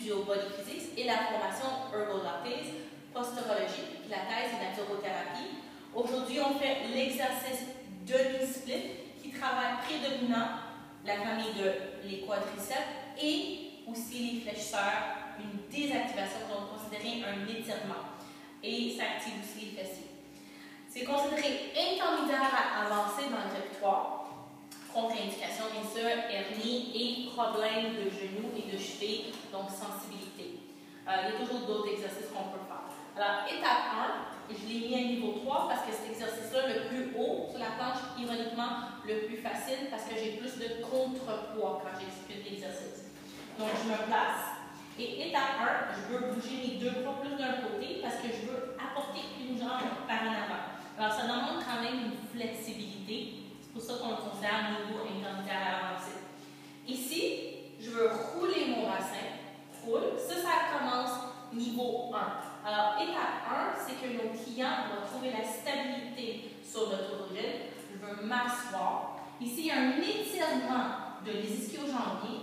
studio Body Physics et la formation Ergolates, posturologie, pilates et naturothérapie. Aujourd'hui, on fait l'exercice demi-split qui travaille prédominant la famille de les quadriceps et aussi les fléchisseurs, une désactivation qu'on va considérer un étirement. Et ça active aussi les fessiers. C'est considéré intermédiaire à avancé dans le répertoire, contre-indication bien sûr, hernie et problèmes de genoux et de cheville, donc sensibilité. Il y a toujours d'autres exercices qu'on peut faire. Alors, étape 1, je l'ai mis à niveau 3 parce que cet exercice-là, le plus haut sur la planche, ironiquement, le plus facile parce que j'ai plus de contrepoids quand j'exécute l'exercice. Donc, je me place. Et étape 1, je veux bouger mes deux bras plus d'un côté parce que je veux apporter une jambe par en avant. Alors, ça demande quand même une flexibilité. C'est pour ça qu'on le considère niveau intermédiaire avancé. Ici, je veux rouler mon bassin. Roule. Ça commence niveau 1. Alors, étape 1, c'est que nos clients doivent trouver la stabilité sur notre régime. Je veux m'asseoir. Ici, il y a un étirement de l'ischio-jambier.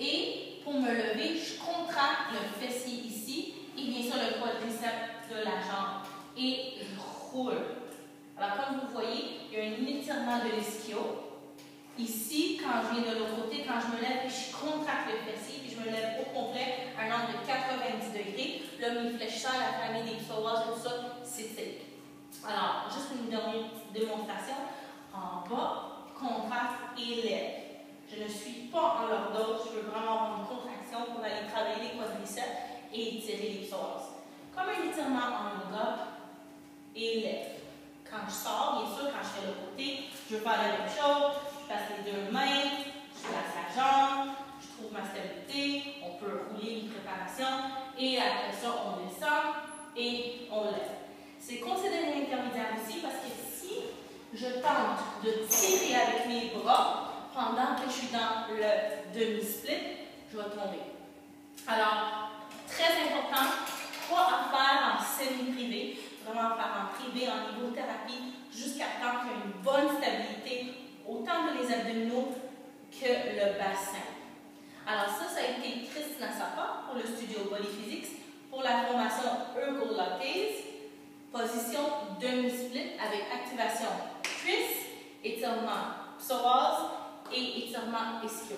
Et pour me lever, je contracte le fessier ici et bien sûr le quadriceps de la jambe. Et je roule. Alors, comme vous voyez, il y a un étirement de l'ischio. Ici, quand je viens de l'autre côté, quand je me lève, je contracte le fessier et je me lève au complet à un angle de 90 degrés. Là, mes fléchisseurs, la famille des psoas, tout ça, s'étire. Alors, juste une dernière démonstration. En bas, contracte et lève. Je ne suis pas en lordose, je veux vraiment avoir une contraction pour aller travailler les quadriceps et étirer les psoas. Comme un étirement en yoga, et lève. Quand je sors, bien sûr, quand je fais le côté, je veux faire la même chose. Je passe les deux mains, je place la jambe, je trouve ma stabilité, on peut rouler une préparation et après ça, on descend et on lève. C'est considéré intermédiaire ici parce que si je tente de tirer avec mes bras pendant que je suis dans le demi-split, je vais tomber. Alors, très important, pas à faire en semi-privé, vraiment faire en privé, en niveau thérapie, jusqu'à temps qu'il y ait une bonne stabilité, autant de les abdominaux que le bassin. Alors ça a été Christina Sapa pour le studio Body Physics, pour la formation Ergolates, position demi-split avec activation cuisse, étirement psoas et étirement ischio.